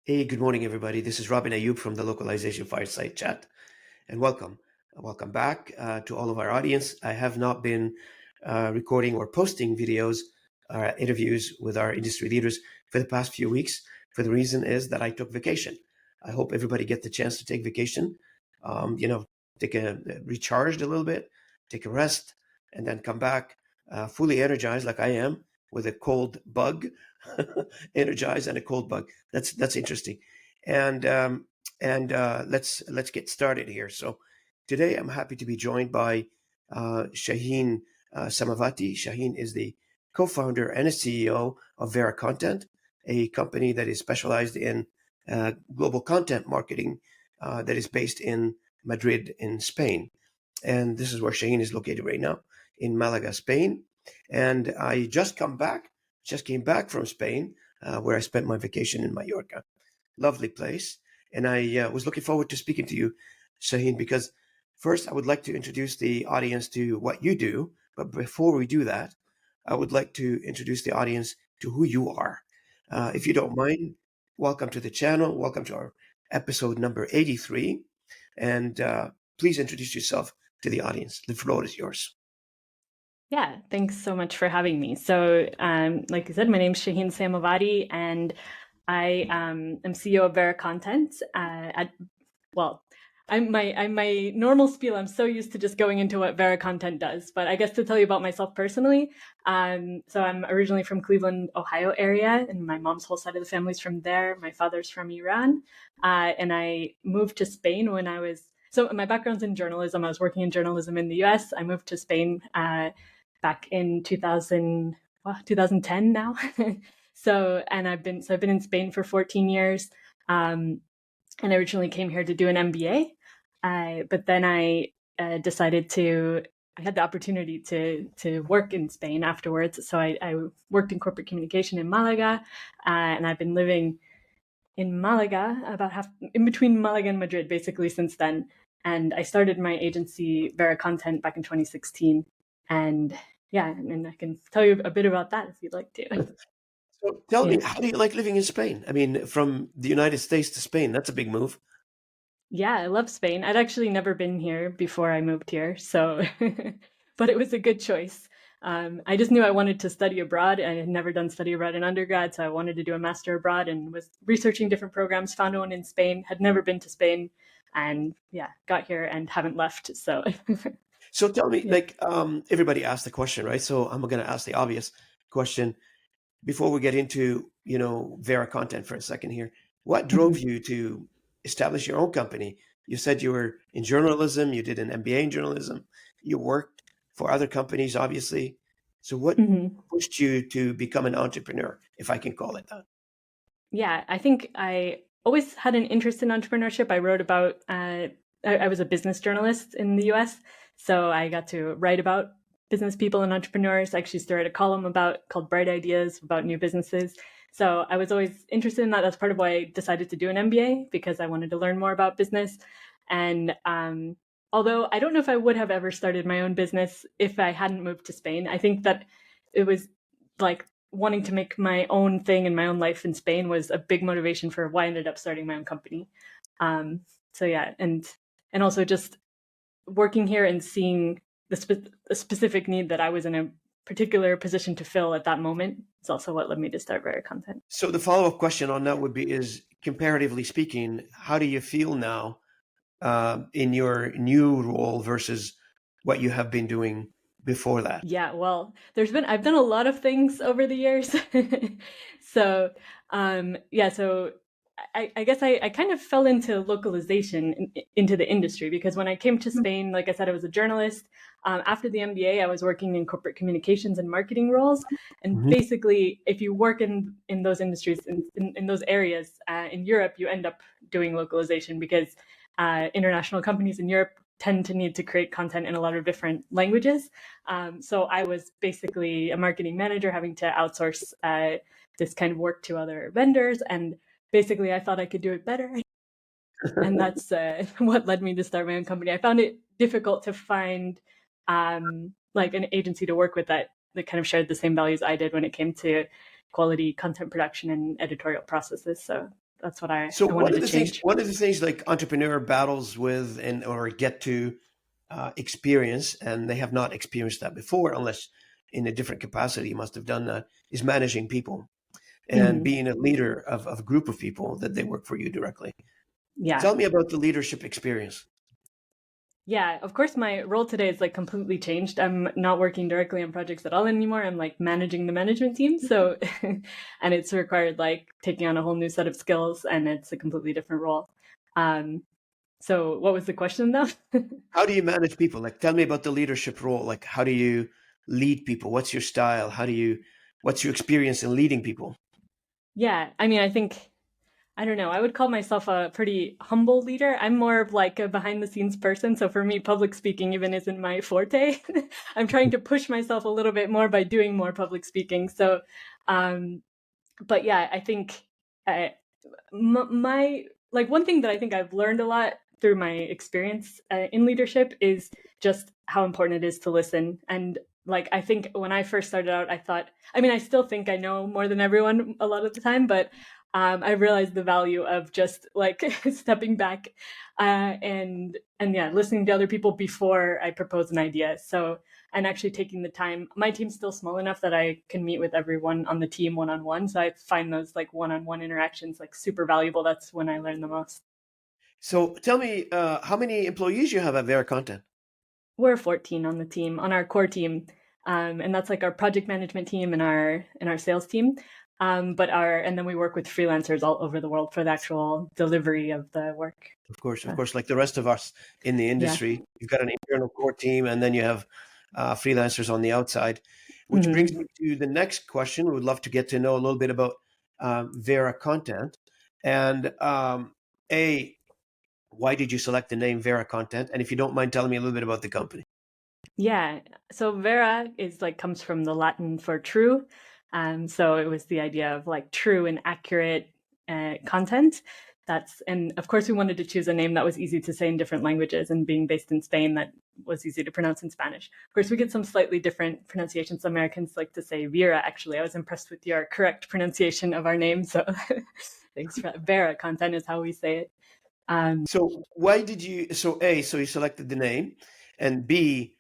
Hey, good morning, everybody. This is Robin Ayub from the Localization Fireside chat, and welcome. Welcome back to all of our audience. I have not been recording or posting videos, interviews with our industry leaders for the past few weeks. For the reason is that I took vacation. I hope everybody get the chance to take vacation. Take a recharged a little bit, take a rest, and then come back fully energized, like I am, with a cold bug, energized and a cold bug. That's interesting, and let's get started here. So today I'm happy to be joined by Shaheen Samavati. Shaheen is the co-founder and a CEO of VeraContent, a company that is specialized in global content marketing that is based in Madrid in Spain. And this is where Shaheen is located right now, in Malaga, Spain. And I just came back from Spain, where I spent my vacation in Mallorca. Lovely place. And I was looking forward to speaking to you, Shaheen, because first I would like to introduce the audience to what you do. But before we do that, I would like to introduce the audience to who you are. If you don't mind, welcome to the channel. Welcome to our episode number 83. And please introduce yourself to the audience. The floor is yours. Yeah, thanks so much for having me. So, like I said, my name's Shaheen Samavati, and I am CEO of VeraContent's. I'm my normal spiel. I'm so used to just going into what VeraContent does, but I guess to tell you about myself personally, so I'm originally from Cleveland, Ohio area, and my mom's whole side of the family's from there. My father's from Iran, and I moved to Spain when I was. So my background's in journalism. I was working in journalism in the U.S. I moved to Spain back in 2010 now. I've been in Spain for 14 years. And I originally came here to do an MBA. But then I decided I had the opportunity to work in Spain afterwards. So I worked in corporate communication in Malaga, and I've been living in Malaga, about half in between Malaga and Madrid, basically since then. And I started my agency VeraContent back in 2016. And yeah, and I can tell you a bit about that if you'd like to. So tell me, Yeah. how do you like living in Spain? I mean, from the United States to Spain, that's a big move. Yeah, I love Spain. I'd actually never been here before I moved here, so but it was a good choice. I just knew I wanted to study abroad. I had never done study abroad in undergrad, so I wanted to do a master abroad and was researching different programs, found one in Spain, had never been to Spain, and yeah, got here and haven't left. So So tell me, yeah. like, everybody asked the question, right? So I'm going to ask the obvious question before we get into, Vera content for a second here. What drove Mhm. you to establish your own company? You said you were in journalism, you did an MBA in journalism, you worked for other companies, obviously. So what Mhm. pushed you to become an entrepreneur, if I can call it that? Yeah, I think I always had an interest in entrepreneurship. I wrote about, I was a business journalist in the US, so I got to write about business people and entrepreneurs. I actually started a column called Bright Ideas about new businesses. So I was always interested in that. That's part of why I decided to do an MBA, because I wanted to learn more about business. And although I don't know if I would have ever started my own business if I hadn't moved to Spain, I think that it was like wanting to make my own thing in my own life in Spain was a big motivation for why I ended up starting my own company. So yeah, and also just working here and seeing the specific need that I was in a particular position to fill at that moment is also what led me to start VeraContent. So the follow-up question on that would be is, comparatively speaking, how do you feel now in your new role versus what you have been doing before that? Yeah, well, I've done a lot of things over the years. So, yeah, so I guess I kind of fell into localization into the industry, because when I came to Spain, like I said, I was a journalist. After the MBA, I was working in corporate communications and marketing roles. And Mhm. basically, if you work in those industries, in those areas, in Europe, you end up doing localization, because international companies in Europe tend to need to create content in a lot of different languages. So I was basically a marketing manager having to outsource this kind of work to other vendors. And basically, I thought I could do it better. And that's what led me to start my own company. I found it difficult to find like an agency to work with that kind of shared the same values I did when it came to quality content production and editorial processes. So that's what I So wanted to change. one of the things like entrepreneur battles with and or get to experience, and they have not experienced that before, unless in a different capacity, you must have done that, is managing people and Hmm. being a leader of a group of people that they work for you directly. Yeah. Tell me about the leadership experience. Yeah, of course, my role today is like completely changed. I'm not working directly on projects at all anymore. I'm like managing the management team. So, and it's required like taking on a whole new set of skills, and it's a completely different role. Um, so, what was the question though? How do you manage people? Like, tell me about the leadership role. Like, how do you lead people? What's your style? What's your experience in leading people? Yeah, I mean, I think I don't know. I would call myself a pretty humble leader. I'm more of like a behind the scenes person. So for me, public speaking even isn't my forte. I'm trying to push myself a little bit more by doing more public speaking. So, um, but yeah, I think I, my like one thing that I think I've learned a lot through my experience in leadership is just how important it is to listen. And like I think when I first started out, I thought, I mean, I still think I know more than everyone a lot of the time, but I realized the value of just like stepping back and yeah, listening to other people before I propose an idea. So and actually taking the time. My team's still small enough that I can meet with everyone on the team one on one. So I find those like one on one interactions like super valuable. That's when I learn the most. So tell me, how many employees you have at VeraContent? We're 14 on the team, on our core team, and that's like our project management team and our sales team. But our and then we work with freelancers all over the world for the actual delivery of the work. Of So, course, like the rest of us in the yeah. industry, you've got an internal core team, and then you have freelancers on the outside. Which brings Mm-hmm. me to the next question. We would love to get to know a little bit about VeraContent, and a why did you select the name VeraContent? And if you don't mind telling me a little bit about the company. Yeah. So Vera is like comes from the Latin for true. So it was the idea of like true and accurate content. And of course we wanted to choose a name that was easy to say in different languages, and being based in Spain, that was easy to pronounce in Spanish. Of course, we get some slightly different pronunciations. Americans like to say Vera. Actually, I was impressed with your correct pronunciation of our name. So thanks for that. Vera content is how we say it. So why did you? So A, so you selected the name, and B,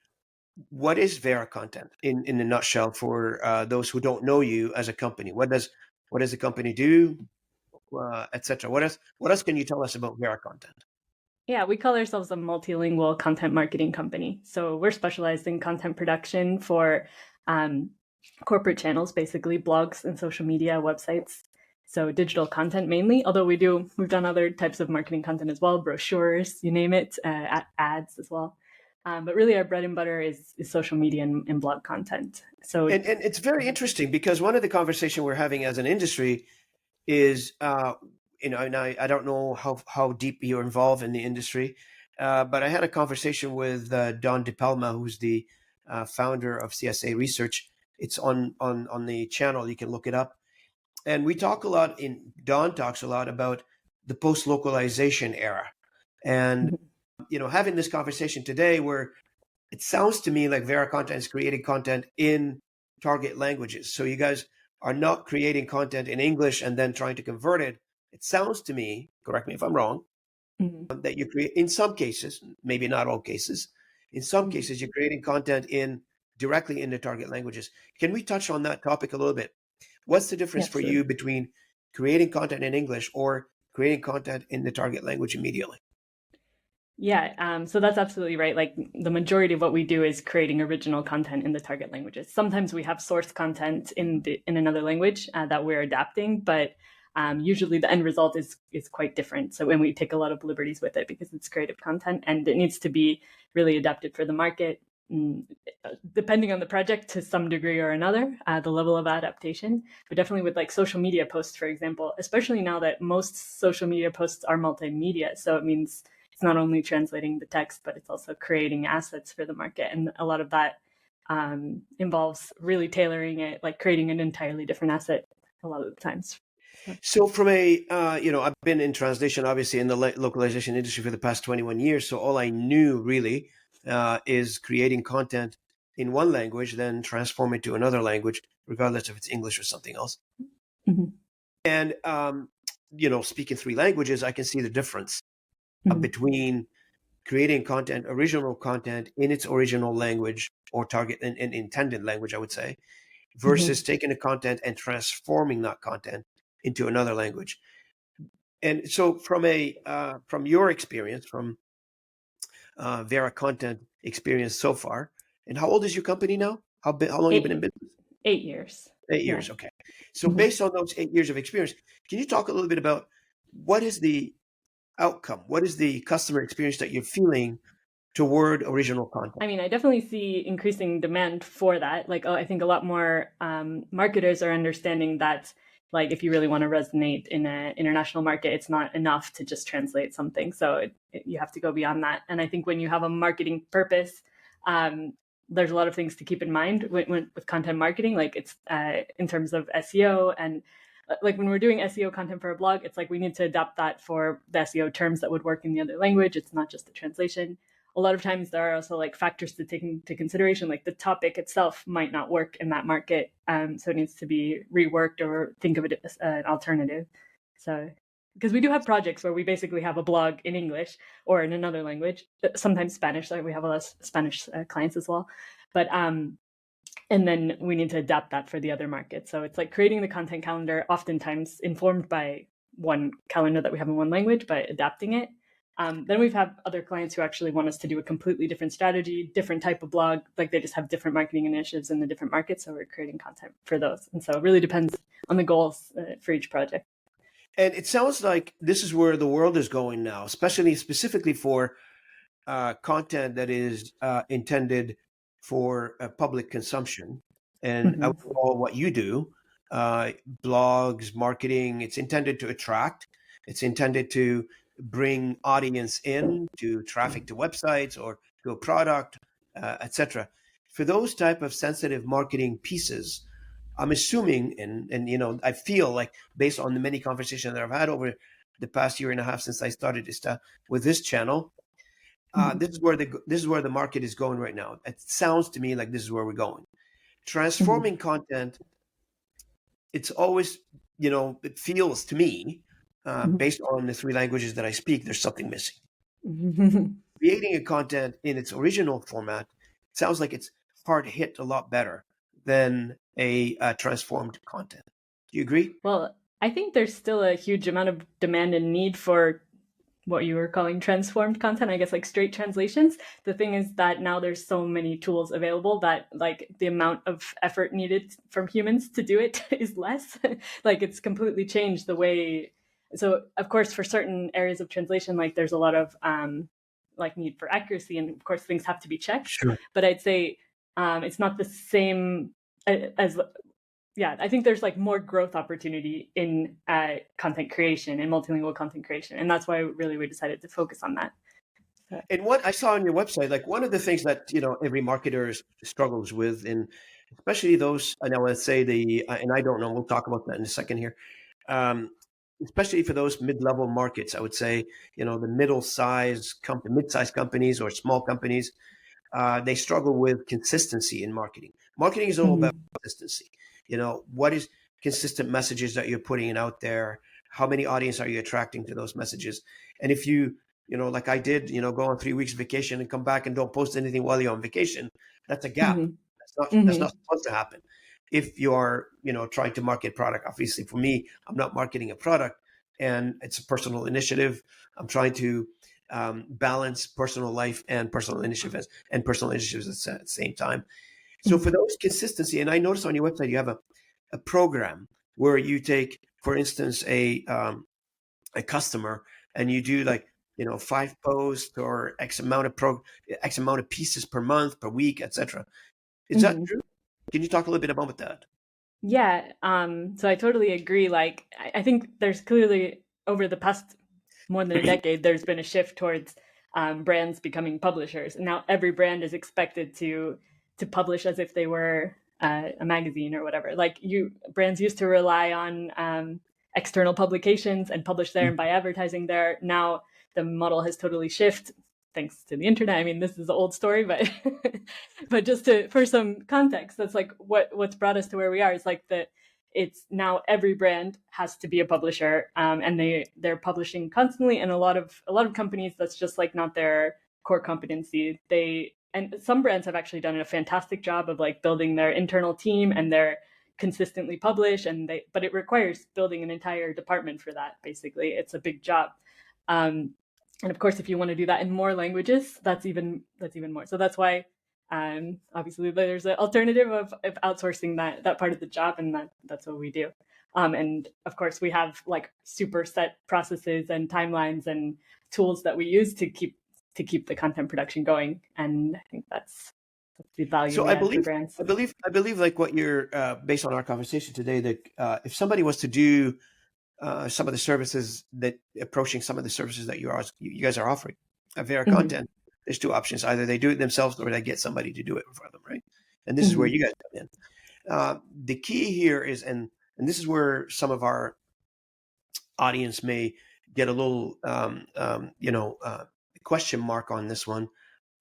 what is VeraContent in a nutshell for those who don't know you as a company? What does the company do, etc. What else can you tell us about VeraContent? Yeah, we call ourselves a multilingual content marketing company. So we're specialized in content production for um, corporate channels, basically blogs and social media websites. So digital content mainly, although we've done other types of marketing content as well, brochures, you name it, ads as well. But really, our bread and butter is social media and blog content. So And it's very interesting because one of the conversation we're having as an industry is, and I don't know how deep you're involved in the industry, but I had a conversation with Don DePalma, who's the founder of CSA Research. It's on the channel. You can look it up. And we talk a lot Don talks a lot about the post localization era. And, having this conversation today where it sounds to me like VeraContent is creating content in target languages. So you guys are not creating content in English and then trying to convert it. It sounds to me, correct me if I'm wrong, mhm, that you create in some cases, maybe not all cases, in some mhm. cases you're creating content in directly in the target languages. Can we touch on that topic a little bit? What's the Yeah, difference for absolutely. you between creating content in English or creating content in the target language immediately? Yeah, so that's absolutely right. Like the majority of what we do is creating original content in the target languages. Sometimes we have source content in another language that we're adapting, but usually the end result is quite different. So when we take a lot of liberties with it because it's creative content and it needs to be really adapted for the market, mm, depending on the project to some degree or another, the level of adaptation. But definitely with like social media posts, for example, especially now that most social media posts are multimedia, so it means it's not only translating the text, but it's also creating assets for the market. And a lot of that involves really tailoring it, like creating an entirely different asset a lot of the times. So, So from I've been in translation, obviously in the localization industry for the past 21 years. So all I knew really is creating content in one language, then transform it to another language, regardless if it's English or something else. mhm. And speaking 3 languages, I can see the difference Mhm. between creating content, original content in its original language or target and intended language, I would say, versus taking the content and transforming that content into another language. And so, from your experience, from VeraContent experience so far, and how old is your company now? How long you been in eight, business? 8 years. 8 years. Yeah. Okay. So, based on those 8 years of experience, can you talk a little bit about what is the outcome? What is the customer experience that you're feeling toward original content? I mean, I definitely see increasing demand for that. Like, I think a lot more marketers are understanding that, like, if you really want to resonate in an international market, it's not enough to just translate something. So you have to go beyond that. And I think when you have a marketing purpose, um, there's a lot of things to keep in mind with content marketing. Like, it's in terms of SEO and like when we're doing SEO content for a blog, it's like we need to adapt that for the SEO terms that would work in the other language. It's not just the translation. A lot of times there are also like factors to take into consideration, like the topic itself might not work in that market, so it needs to be reworked or think of it as an alternative. So because we do have projects where we basically have a blog in English or in another language, sometimes Spanish. Like we have a lot of Spanish clients as well, but and then we need to adapt that for the other markets. So it's like creating the content calendar, oftentimes informed by one calendar that we have in one language, but adapting it. Then we've had other clients who actually want us to do a completely different strategy, different type of blog. Like they just have different marketing initiatives in the different markets. So we're creating content for those. And so it really depends on the goals for each project. And it sounds like this is where the world is going now, especially specifically for content that is intended for public consumption. And I would Mm-hmm. call what you do blogs, marketing. It's intended to attract. It's intended to bring audience in, to traffic to websites or to a product, etc. For those type of sensitive marketing pieces, I'm assuming, and I feel like based on the many conversations that I've had over the past year and a half since I started this with this channel, this is where the market is going right now. It sounds to me like this is where we're going. Transforming content, it's always, it feels to me, based on the 3 languages that I speak, there's something missing. Mm-hmm. Creating a content in its original format sounds like it's hard hit a lot better than a transformed content. Do you agree? Well, I think there's still a huge amount of demand and need for what you were calling transformed content, I guess, like straight translations. The thing is that now there's so many tools available that like the amount of effort needed from humans to do it is less. Like it's completely changed the way. So of course, for certain areas of translation, like there's a lot of like need for accuracy, and of course things have to be checked. Sure. But I'd say it's not the same as yeah, I think there's like more growth opportunity in content creation and multilingual content creation, and that's why really we decided to focus on that. So. And what I saw on your website, like one of the things that every marketer struggles with, and especially those, and I would say and I don't know, we'll talk about that in a second here. Especially for those mid-level markets, I would say, the mid-sized companies or small companies, they struggle with consistency in marketing. Marketing is all about consistency. What is consistent messages that you're putting out there? How many audience are you attracting to those messages? And if you, like I did, go on 3 weeks vacation and come back and don't post anything while you're on vacation, that's a gap. That's not supposed to happen. If you're, trying to market product, obviously for me, I'm not marketing a product and it's a personal initiative. I'm trying to balance personal life and personal initiatives at the same time. So for those consistency, and I noticed on your website you have a program where you take, for instance, a customer and you do like 5 posts or X amount of pieces per month, per week, etc. Is that true? Can you talk a little bit about that? Yeah, so I totally agree. Like, I think there's clearly over the past more than a decade, there's been a shift towards brands becoming publishers, and now every brand is expected to publish as if they were a magazine or whatever. Like, brands used to rely on external publications and publish there and buy advertising there. Now the model has totally shifted thanks to the internet. I mean, this is an old story, but but just for some context, that's like what's brought us to where we are. It's like it's now every brand has to be a publisher, and they're publishing constantly. And a lot of companies, that's just like not their core competency. And some brands have actually done a fantastic job of like building their internal team, and they're consistently publish, but it requires building an entire department for that. Basically, it's a big job. And of course, if you want to do that in more languages, that's even more. So that's why obviously there's an alternative of outsourcing that part of the job, and that's what we do. And of course, we have like super set processes and timelines and tools that we use to keep the content production going. And I think that's the value So we add for brands. I believe like what you're based on our conversation today, that if somebody was to do some of the services approaching some of the services that you guys are offering at VeraContent, there's two options: either they do it themselves or they get somebody to do it for them, right? And this is where you guys come in. The key here is, and this is where some of our audience may get a little question mark on this one.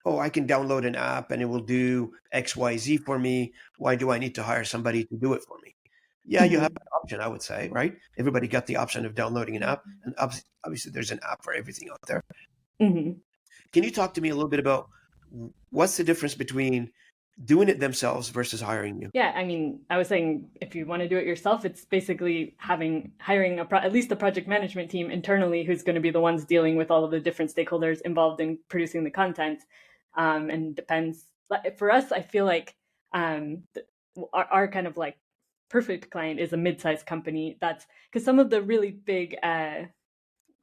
Oh, I can download an app and it will do XYZ for me. Why do I need to hire somebody to do it for me? Yeah, you have an option, I would say, right? Everybody got the option of downloading an app, and obviously there's an app for everything out there. Can you talk to me a little bit about what's the difference between doing it themselves versus hiring you? Yeah, I mean, I was saying if you want to do it yourself, it's basically hiring at least a project management team internally who's going to be the ones dealing with all of the different stakeholders involved in producing the content. And depends. For us, I feel like our kind of like perfect client is a mid-sized company. That's because some of the really big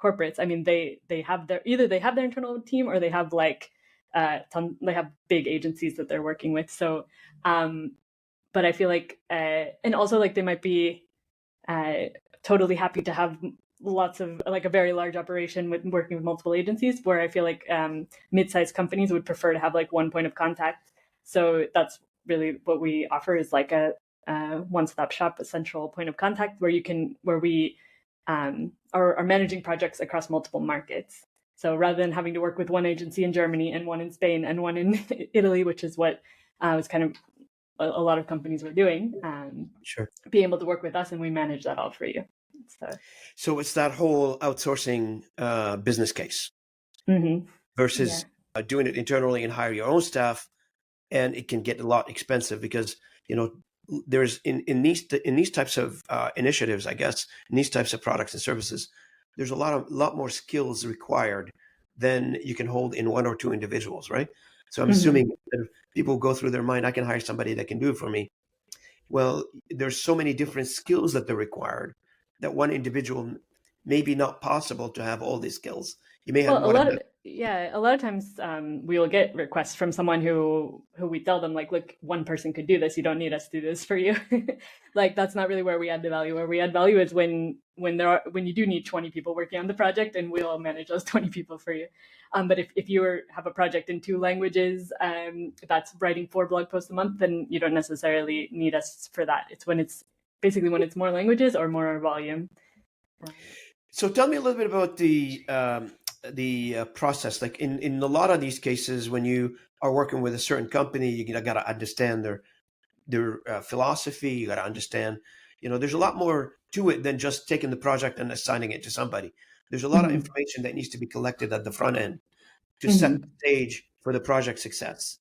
corporates, I mean, they have their internal team, or they have like they have big agencies that they're working with. So, but I feel like, and also like they might be totally happy to have lots of like a very large operation with working with multiple agencies, where I feel like mid-sized companies would prefer to have like one point of contact. So that's really what we offer, is like a one-stop shop, a central point of contact where we are managing projects across multiple markets. So rather than having to work with one agency in Germany and one in Spain and one in Italy, which is what was kind of a lot of companies were doing, Sure. being able to work with us, and we manage that all for you. So it's that whole outsourcing business case versus doing it internally and hire your own staff, and it can get a lot expensive because there's in these types of initiatives, I guess, in these types of products and services, there's a lot more skills required than you can hold in one or two individuals, right? So I'm assuming that people go through their mind, I can hire somebody that can do it for me. Well, there's so many different skills that they're required that one individual may be not possible to have all these skills. You may have a lot of times we will get requests from someone who we tell them like, look, one person could do this. You don't need us to do this for you. Like that's not really where we add the value. Where we add value is when you do need 20 people working on the project, and we'll manage those 20 people for you. But if you have a project in 2 languages, that's writing 4 blog posts a month, then you don't necessarily need us for that. It's when it's more languages or more volume. So tell me a little bit about the process. Like in a lot of these cases, when you are working with a certain company, you got to understand their philosophy. You got to understand, there's a lot more to it than just taking the project and assigning it to somebody. There's a lot of information that needs to be collected at the front end to set the stage for the project success.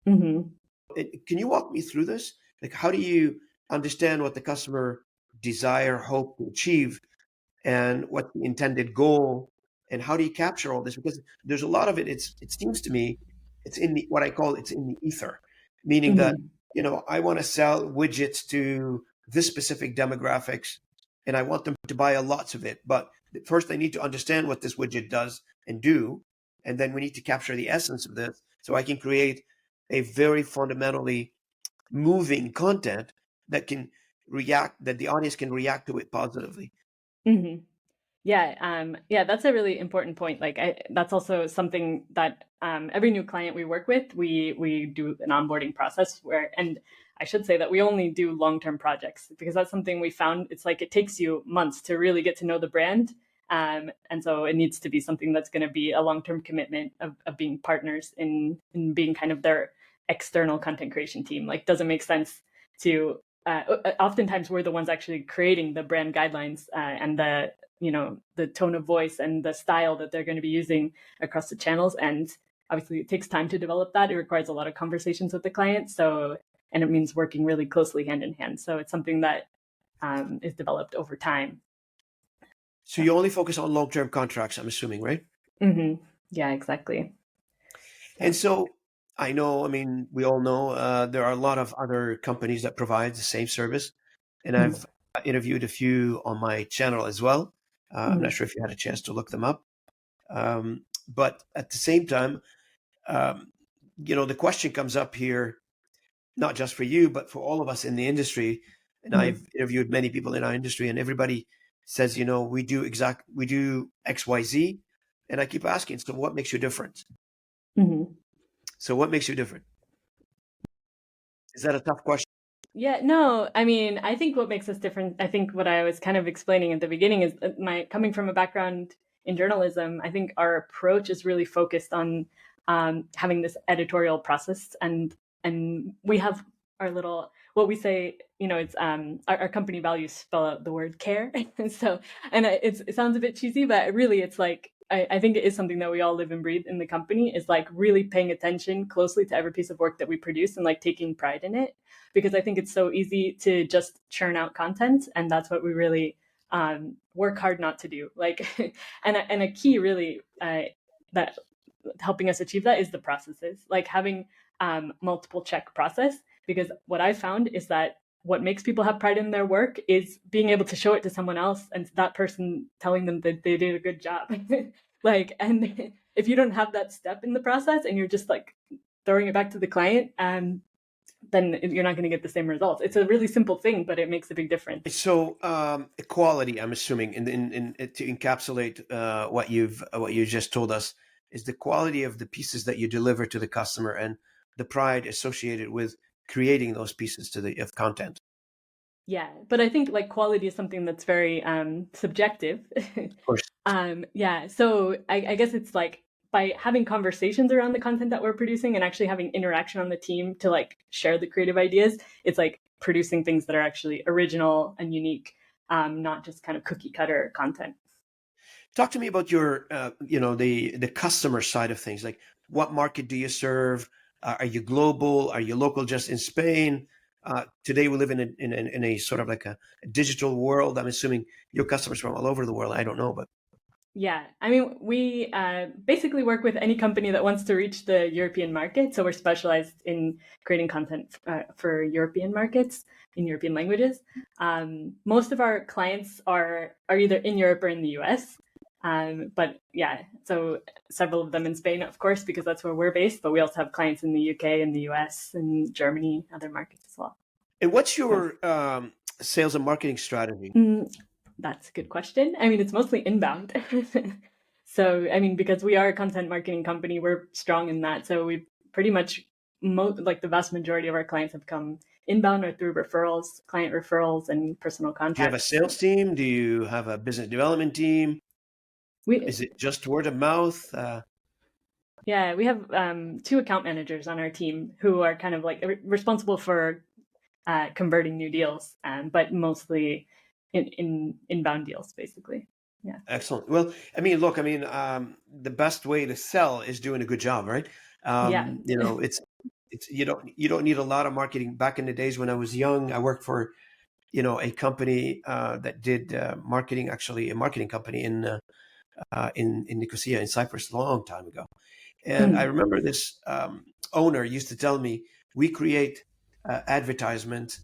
Can you walk me through this? Like, how do you understand what the customer desire, hope to achieve, and what the intended goal, and how do you capture all this? Because there's a lot of it. It seems to me, it's in the, what I call, it's in the ether, meaning that, I want to sell widgets to this specific demographics, and I want them to buy lots of it. But first I need to understand what this widget does and do. And then we need to capture the essence of this so I can create a very fundamentally moving content that that the audience can react to it positively. Yeah, that's a really important point. Like, that's also something that every new client we work with, we do an onboarding process and I should say that we only do long-term projects, because that's something we found. It's like it takes you months to really get to know the brand, and so it needs to be something that's going to be a long-term commitment of being partners in being kind of their external content creation team. Like, doesn't make sense to oftentimes we're the ones actually creating the brand guidelines and the tone of voice and the style that they're going to be using across the channels. And obviously it takes time to develop that. It requires a lot of conversations with the client. And it means working really closely hand in hand. So it's something that is developed over time. So you only focus on long-term contracts, I'm assuming, right? Mm-hmm. Yeah, exactly. And so I know, I mean, we all know there are a lot of other companies that provide the same service. And Mm-hmm. I've interviewed a few on my channel as well. I'm not Mm-hmm. sure if you had a chance to look them up. But at the same time, um, the question comes up here, not just for you, but for all of us in the industry. And Mm-hmm. I've interviewed many people in our industry, and everybody says, we do X, Y, Z. And I keep asking, so what makes you different? Mm-hmm. So what makes you different? Is that a tough question? Yeah, no, I mean, I think what makes us different, I think what I was kind of explaining at the beginning is that my coming from a background in journalism, I think our approach is really focused on having this editorial process, and we have our little what we say, it's our company values spell out the word care. And so, it sounds a bit cheesy, but really it's like I think it is something that we all live and breathe in the company, is like really paying attention closely to every piece of work that we produce and like taking pride in it, because I think it's so easy to just churn out content, and that's what we really work hard not to do. Like, and a key really that helping us achieve that is the processes, like having multiple check process. Because what I found is that what makes people have pride in their work is being able to show it to someone else and that person telling them that they did a good job. Like, and if you don't have that step in the process and you're just like throwing it back to the client, then you're not going to get the same results. It's a really simple thing, but it makes a big difference. So equality, I'm assuming, in to encapsulate what you just told us, is the quality of the pieces that you deliver to the customer and the pride associated with creating those pieces of content. Yeah, but I think like quality is something that's very subjective. Of course. Yeah, so I guess it's like by having conversations around the content that we're producing and actually having interaction on the team to like share the creative ideas, it's like producing things that are actually original and unique, not just kind of cookie cutter content. Talk to me about your, the customer side of things. Like, what market do you serve? Are you global? Are you local, just in Spain? Today we live in a sort of like a digital world. I'm assuming your customers from all over the world. I don't know, but Yeah, I mean, we basically work with any company that wants to reach the European market. So we're specialized in creating content for European markets in European languages. Most of our clients are either in Europe or in the US. But yeah, so several of them in Spain, of course, because that's where we're based. But we also have clients in the UK and the US and Germany, other markets as well. and what's Yeah. your sales and marketing strategy? That's a good question. I mean, it's mostly inbound. So, I mean, because we are a content marketing company, we're strong in that. So we pretty much, like the vast majority of our clients have come inbound or through referrals, client referrals, and personal Do you have a contacts. sales team? Do you have a business development team? We, Is it just word of mouth? yeah, we have two account managers on our team who are kind of like responsible for converting new deals, but mostly in inbound deals, basically. Yeah. Excellent. Well, I mean, look, the best way to sell is doing a good job, right? Yeah. It's you don't need a lot of marketing. Back in the days when I was young, I worked for a company that did marketing, actually a marketing company in Nicosia in Cyprus a long time ago. And I Mm. remember this owner used to tell me, we create advertisement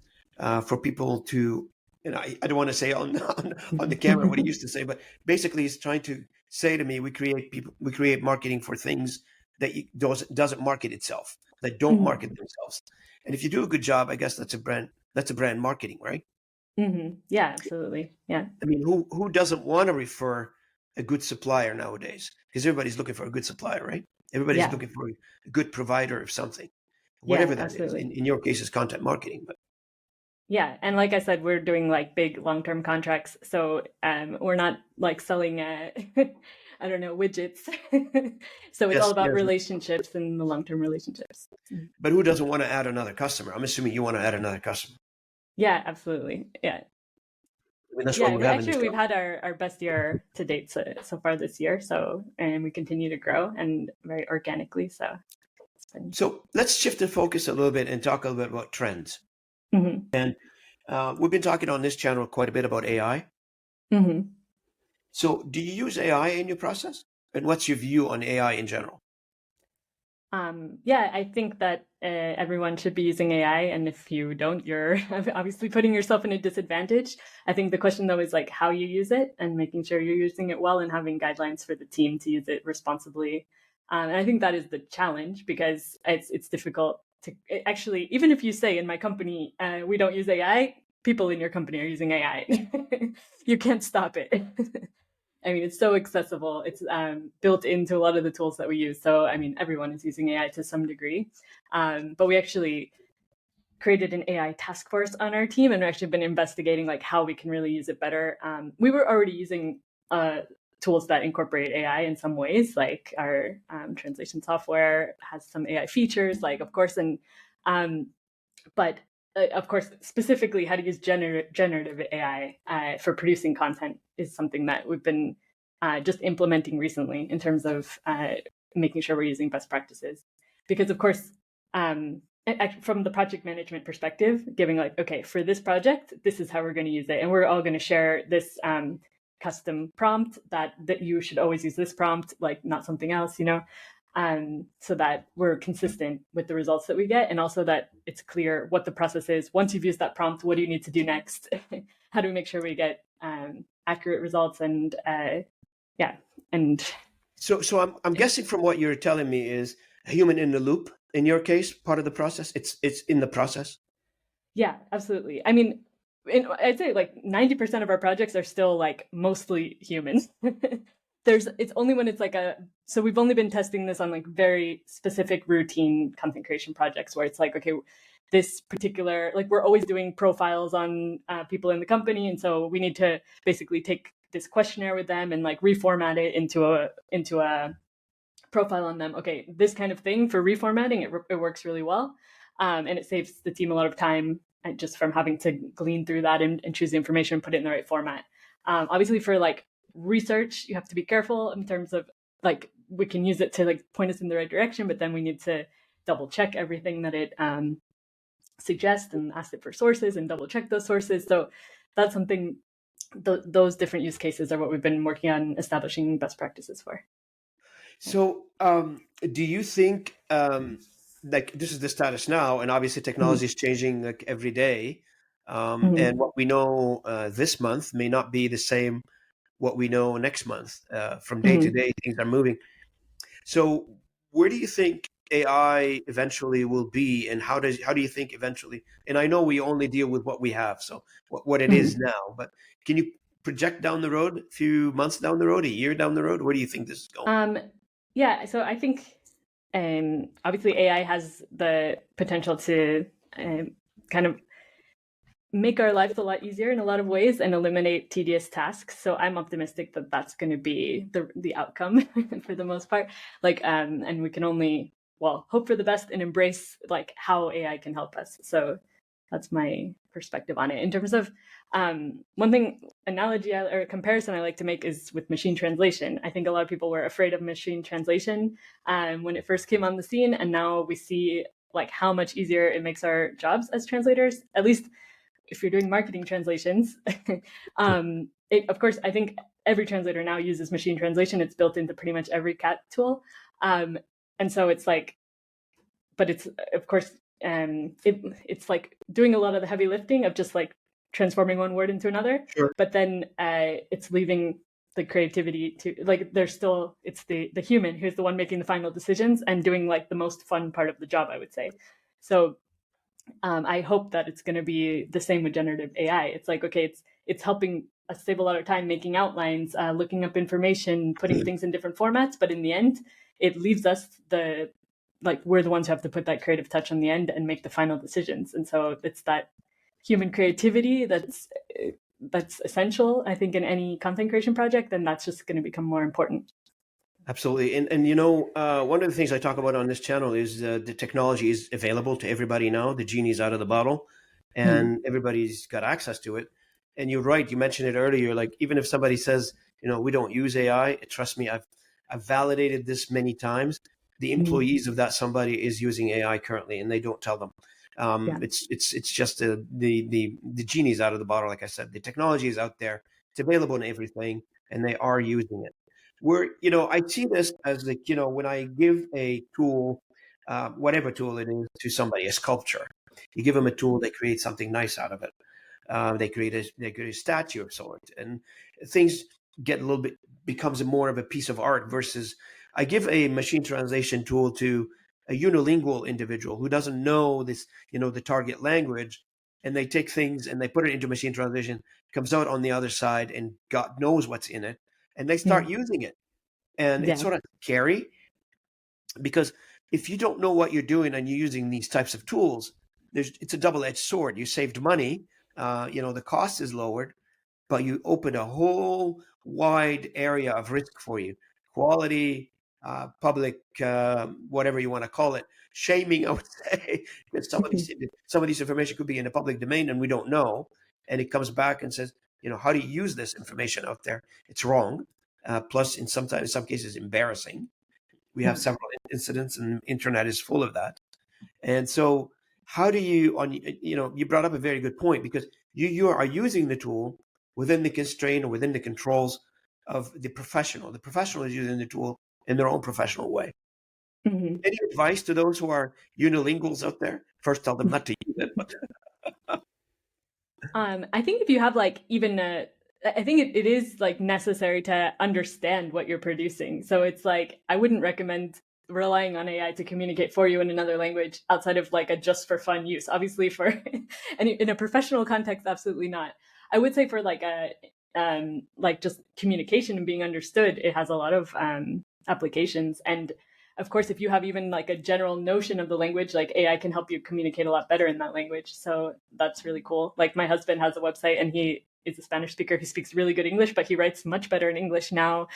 for people to, I don't want to say on the camera what he used to say, but basically he's trying to say to me, we create marketing for things that doesn't market itself, that don't Mhm. market themselves. And if you do a good job, I guess that's a brand marketing, right? Yeah, absolutely. Yeah. I mean, who doesn't want to refer a good supplier nowadays? Because everybody's looking for a good supplier, right? Everybody's Yeah. looking for a good provider of something, Yeah, whatever that is. In, absolutely. in your case, it's content marketing, but Yeah. And like I said, we're doing like big long-term contracts. So we're not like selling I don't know, widgets. So it's all yes, about yes. relationships and the long-term relationships. But who doesn't want to add another customer? I'm assuming you want to add another customer. Yeah, absolutely. Yeah. I mean, that's why Yeah, we're having this we've talk. had our best year to date so far this year. So, and we continue to grow and very organically. So it's been. So let's shift the focus a little bit and talk a little bit about trends. Hmm. And we've been talking on this channel quite a bit about AI. Hmm. So do you use AI in your process? And what's your view on AI in general? Yeah, I think that everyone should be using AI, and if you don't, you're obviously putting yourself in a disadvantage. I think the question though is like how you use it and making sure you're using it well and having guidelines for the team to use it responsibly. And I think that is the challenge because it's difficult to actually, even if you say in my company we don't use AI, people in your company are using AI. You can't stop it. I mean, it's so accessible. It's built into a lot of the tools that we use. So, I mean, everyone is using AI to some degree. But we actually created an AI task force on our team, and we've actually been investigating like how we can really use it better. We were already using tools that incorporate AI in some ways, like our translation software has some AI features, like of course, and um, but of course, specifically how to use generative AI for producing content is something that we've been just implementing recently in terms of making sure we're using best practices. Because, of course, from the project management perspective, giving like, okay, for this project, this is how we're going to use it. And we're all going to share this custom prompt that you should always use this prompt, like not something else, so that we're consistent with the results that we get, and also that it's clear what the process is. Once you've used that prompt, what do you need to do next? How do we make sure we get accurate results? And yeah, and So I'm guessing from what you're telling me is a human in the loop. In your case, part of the process. It's in the process. yeah, absolutely. I mean, I'd say like 90% of our projects are still like mostly humans. It's only when it's like so we've only been testing this on like very specific routine content creation projects where it's like, okay, this particular, like we're always doing profiles on people in the company. And so we need to basically take this questionnaire with them and like reformat it into a profile on them. Okay, this kind of thing for reformatting, it works really well. And it saves the team a lot of time just from having to glean through that and choose the information and put it in the right format. Obviously, for like research, you have to be careful in terms of like we can use it to like point us in the right direction, but then we need to double check everything that it suggests and ask it for sources and double check those sources. So that's something. Those different use cases are what we've been working on establishing best practices for. So do you think like this is the status now, and obviously technology Mhm. is changing like every day, and Mhm. what we know this month may not be the same what we know next month. From day to Mhm. day, things are moving. So where do you think AI eventually will be, and how do you think eventually? And I know we only deal with what we have, so what it is Mhm. now. But can you project down the road, a few months down the road, a year down the road? Where do you think this is going? Um, yeah, so I think obviously AI has the potential to kind of make our lives a lot easier in a lot of ways and eliminate tedious tasks. So I'm optimistic that that's going to be the outcome for the most part. Like, and we can only hope for the best and embrace like how AI can help us. So that's my perspective on it. In terms of one thing analogy or comparison I like to make is with machine translation. I think a lot of people were afraid of machine translation when it first came on the scene, and now we see like how much easier it makes our jobs as translators. At least if you're doing marketing translations, of course, I think every translator now uses machine translation. It's built into pretty much every CAT tool. And so it's like, but it's, of course, it's like doing a lot of the heavy lifting of just like transforming one word into another. Sure. But then it's leaving the creativity to like there's still it's the human who's the one making the final decisions and doing like the most fun part of the job, I would say. So I hope that it's going to be the same with generative AI. It's like, okay, it's helping us save a lot of time making outlines, looking up information, putting things in different formats. But in the end, it leaves us we're the ones who have to put that creative touch on the end and make the final decisions. And so it's that human creativity that's essential, I think, in any content creation project, and that's just going to become more important. Absolutely. And one of the things I talk about on this channel is the technology is available to everybody now. The genie's out of the bottle. and everybody's got access to it. And you're right, you mentioned it earlier, like even if somebody says, we don't use AI, trust me, I've validated this many times. The employees of that somebody is using AI currently, and they don't tell them. Yeah. It's just the genie's out of the bottle. Like I said, the technology is out there, it's available in everything, and they are using it. I see this as like, when I give a tool, whatever tool it is, to somebody, a sculpture, you give them a tool, they create something nice out of it. They create a statue of sort, and things get a little bit, becomes more of a piece of art versus I give a machine translation tool to a unilingual individual who doesn't know this, the target language, and they take things and they put it into machine translation, comes out on the other side, and God knows what's in it, and they start using it. And it's Yeah. sort of scary because if you don't know what you're doing and you're using these types of tools, it's a double-edged sword. You saved money, the cost is lowered, but you open a whole wide area of risk for you. Quality, public, whatever you want to call it, shaming, I would say, because some of these information could be in the public domain and we don't know. And it comes back and says, how do you use this information out there? It's wrong. Plus, in some cases, embarrassing. We have several incidents, and the internet is full of that. And so, how do you you brought up a very good point, because you are using the tool within the constraint or within the controls of the professional. The professional is using the tool in their own professional way. Any advice to those who are unilinguals out there? First, tell them not to use it. But I think if you have like even I think it is like necessary to understand what you're producing. So it's like I wouldn't recommend relying on AI to communicate for you in another language outside of like a just for fun use. Obviously, for in a professional context, absolutely not. I would say for like a like just communication and being understood, it has a lot of applications. And of course, if you have even like a general notion of the language, like AI can help you communicate a lot better in that language. So that's really cool. Like my husband has a website and he is a Spanish speaker who speaks really good English, but he writes much better in English now,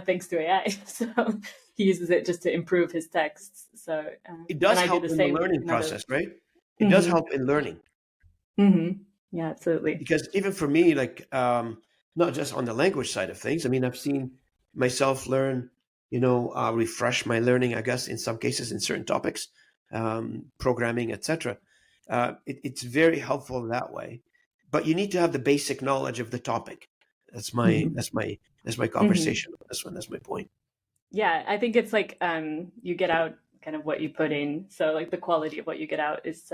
thanks to AI. So he uses it just to improve his texts. So it does and I do help the in the same. learning process, right? It does help in learning. Yeah, absolutely. Because even for me, like not just on the language side of things, I mean, I've seen myself learn, refresh my learning, I guess, in some cases in certain topics, programming, etc. It's very helpful that way, but you need to have the basic knowledge of the topic. That's my conversation on this one. That's my point. Yeah, I think it's like you get out kind of what you put in. So like the quality of what you get out is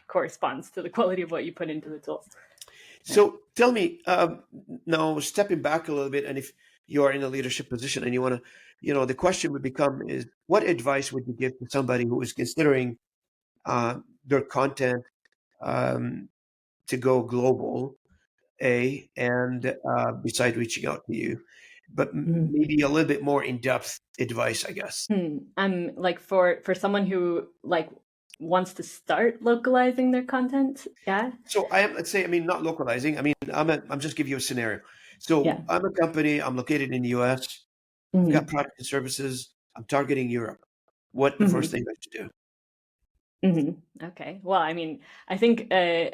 corresponds to the quality of what you put into the tools. So tell me, now stepping back a little bit, and if you are in a leadership position and you want to, the question would become is, what advice would you give to somebody who is considering their content to go global, and besides reaching out to you, but maybe a little bit more in-depth advice, I guess. Like for someone who like wants to start localizing their content. Yeah. So let's say, I mean, not localizing. I mean, I'm just giving you a scenario. So Yeah. I'm a company, I'm located in the US. I've got product and services. I'm targeting Europe. What the first thing I should do? Okay. Well, I mean, I think there's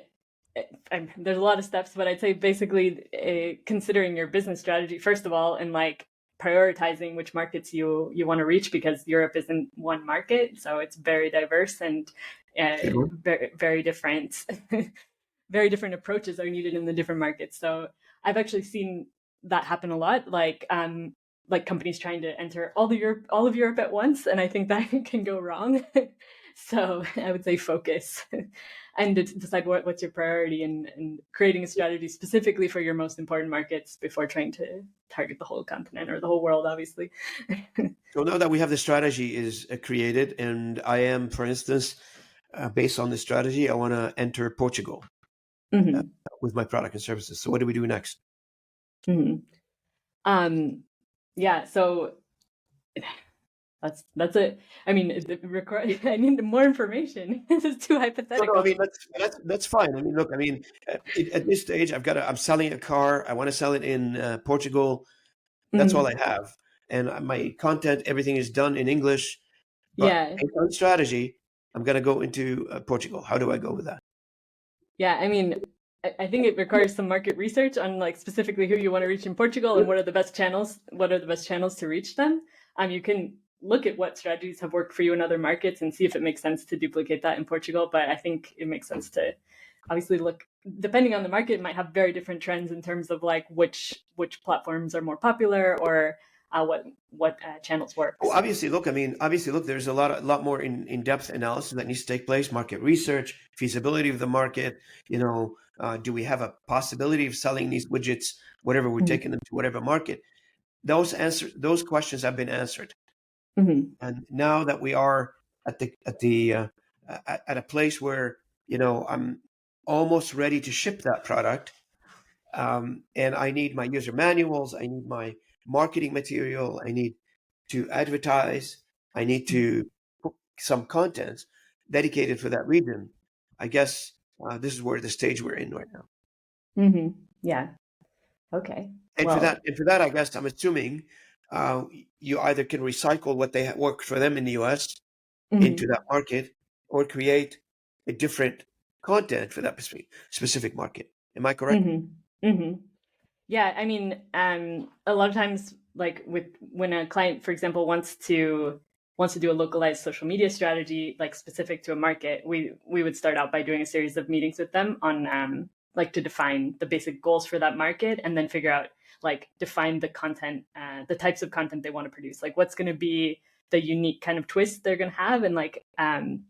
a lot of steps, but I'd say basically considering your business strategy, first of all, and like prioritizing which markets you want to reach, because Europe isn't one market. So it's very diverse and very, very different, very different approaches are needed in the different markets. So I've actually seen that happen a lot. Like companies trying to enter all of Europe at once, and I think that can go wrong. So I would say focus and decide what's your priority, and creating a strategy specifically for your most important markets before trying to target the whole continent or the whole world, obviously. So now that we have the strategy is created, and I am, for instance, based on the strategy, I want to enter Portugal with my product and services. So what do we do next? Yeah, so that's it. I mean, I need more information. This is too hypothetical. No, I mean, that's fine. I mean, look, I mean, at this stage, I'm selling a car. I want to sell it in Portugal. That's all I have. And my content, everything is done in English. But based on strategy, I'm going to go into Portugal. How do I go with that? Yeah, I mean, I think it requires some market research on like specifically who you want to reach in Portugal and what are the best channels, to reach them. You can look at what strategies have worked for you in other markets and see if it makes sense to duplicate that in Portugal. But I think it makes sense to obviously look, depending on the market, it might have very different trends in terms of like which platforms are more popular or what channels work. Well, So. obviously, look, I mean, obviously, look, there's a lot more in-depth analysis that needs to take place, market research, feasibility of the market, do we have a possibility of selling these widgets, whatever we're Mhm. taking them to whatever market? Those questions have been answered. Mhm. And now that we are at a place where, I'm almost ready to ship that product, and I need my user manuals, I need my marketing material, I need to advertise, I need to put some content dedicated for that region. I guess this is where the stage we're in right now. Mhm. Yeah. Okay. And for Well. that, I guess I'm assuming uh, you either can recycle what they worked for them in the U.S. into Mhm. that market, or create a different content for that specific market. Am I correct? Mhm. Mhm. Yeah, I mean, a lot of times, like with when a client, for example, wants to do a localized social media strategy, like specific to a market, we would start out by doing a series of meetings with them on like to define the basic goals for that market, and then figure out like define the content, the types of content they want to produce, like what's going to be the unique kind of twist they're going to have, and like and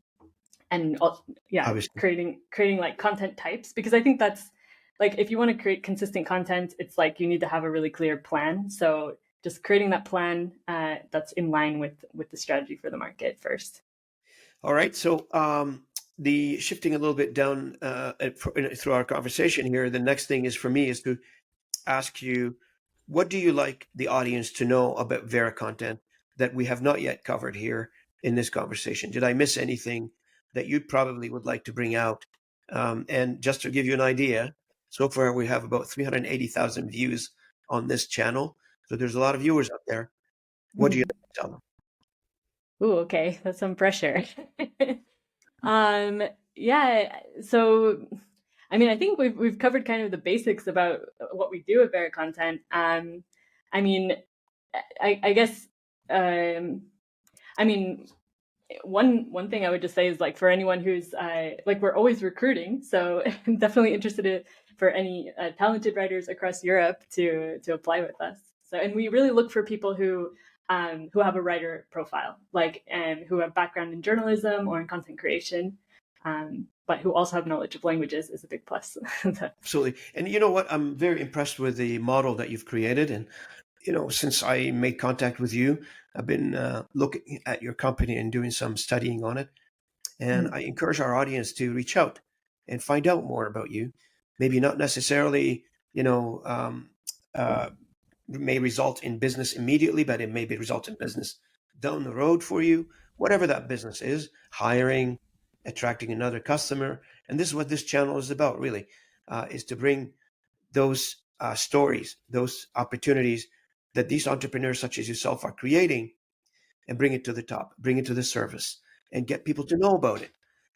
yeah, Obviously. creating like content types, because I think that's like if you want to create consistent content, it's like you need to have a really clear plan. So just creating that plan that's in line with the strategy for the market first. All right. So, the shifting a little bit down through our conversation here, the next thing is for me is to ask you, what do you like the audience to know about Vera content that we have not yet covered here in this conversation? Did I miss anything that you probably would like to bring out? And just to give you an idea, so far we have about 380,000 views on this channel. So there's a lot of viewers out there. What do you Mhm. like to tell them? Ooh, okay, that's some pressure. um, yeah, so I mean, I think we've covered kind of the basics about what we do at Bear Content. I mean, I guess um, I mean, one thing I would just say is like for anyone who's like we're always recruiting, so definitely interested for any talented writers across Europe to apply with us. So and we really look for people who have a writer profile, like and who have background in journalism or in content creation, but who also have knowledge of languages is a big plus. Absolutely. And you know what? I'm very impressed with the model that you've created. And, since I made contact with you, I've been looking at your company and doing some studying on it. And I encourage our audience to reach out and find out more about you. Maybe not necessarily, uh, may result in business immediately, but it may be result in business down the road for you, whatever that business is, hiring, attracting another customer. And this is what this channel is about, really, is to bring those stories, those opportunities that these entrepreneurs such as yourself are creating, and bring it to the top, bring it to the surface, and get people to know about it.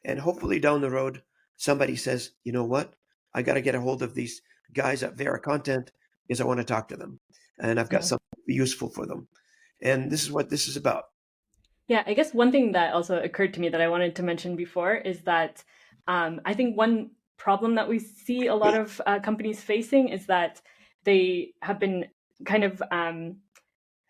And hopefully down the road, somebody says, you know what? I got to get a hold of these guys at Vera Content because I want to talk to them. And I've got Yeah. something useful for them. And this is what this is about. Yeah, I guess one thing that also occurred to me that I wanted to mention before is that I think one problem that we see a lot of companies facing is that they have been kind of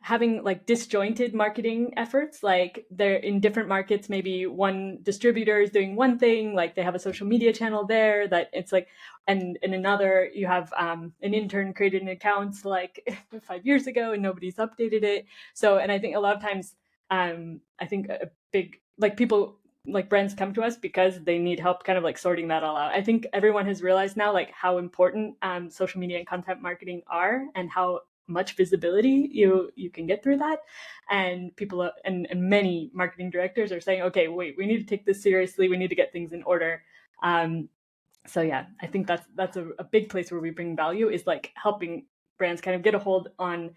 having like disjointed marketing efforts. Like they're in different markets, maybe one distributor is doing one thing, like they have a social media channel there that it's like, and in another you have an intern created an account like 5 years ago and nobody's updated it. So, and I think a lot of times, I think a big like people like brands come to us because they need help kind of like sorting that all out. I think everyone has realized now like how important social media and content marketing are and how much visibility you can get through that, and people and many marketing directors are saying, okay, wait, we need to take this seriously, we need to get things in order. So yeah, I think that's a big place where we bring value, is like helping brands kind of get a hold on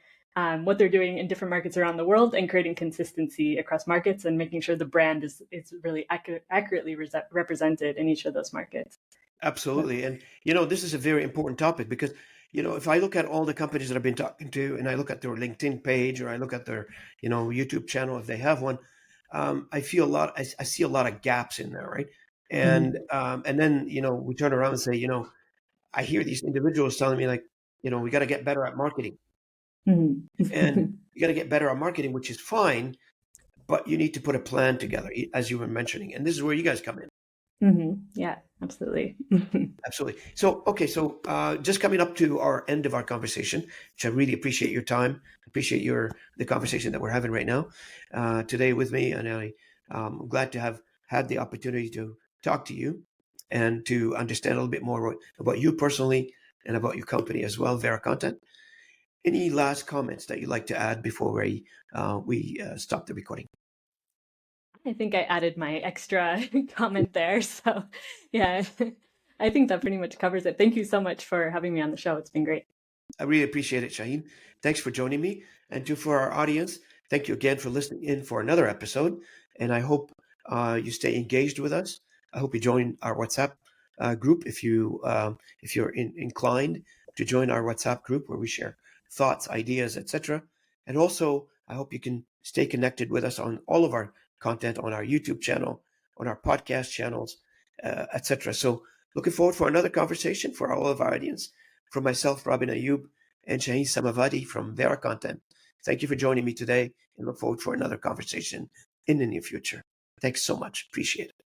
what they're doing in different markets around the world and creating consistency across markets and making sure the brand is really accurately represented in each of those markets. Absolutely. And, this is a very important topic because, if I look at all the companies that I've been talking to and I look at their LinkedIn page or I look at their, YouTube channel, if they have one, I see a lot of gaps in there, right? And, Mhm. and then, we turn around and say, I hear these individuals telling me like, we got to get better at marketing Mhm. and you got to get better at marketing, which is fine, but you need to put a plan together, as you were mentioning. And this is where you guys come in. Yeah, absolutely. Absolutely. So, okay, so just coming up to our end of our conversation, which I really appreciate your time, appreciate the conversation that we're having right now today with me, and I'm glad to have had the opportunity to talk to you and to understand a little bit more about you personally and about your company as well, Vera Content. Any last comments that you'd like to add before we stop the recording? I think I added my extra comment there. So, yeah, I think that pretty much covers it. Thank you so much for having me on the show. It's been great. I really appreciate it, Shaheen. Thanks for joining me. And for our audience, thank you again for listening in for another episode. And I hope you stay engaged with us. I hope you join our WhatsApp group if you're inclined to join our WhatsApp group where we share thoughts, ideas, etc. And also, I hope you can stay connected with us on all of our content on our YouTube channel, on our podcast channels, etc. So, looking forward for another conversation for all of our audience. From myself, Robin Ayub, and Shaheen Samavati from VeraContent. Thank you for joining me today and look forward for another conversation in the near future. Thanks so much. Appreciate it.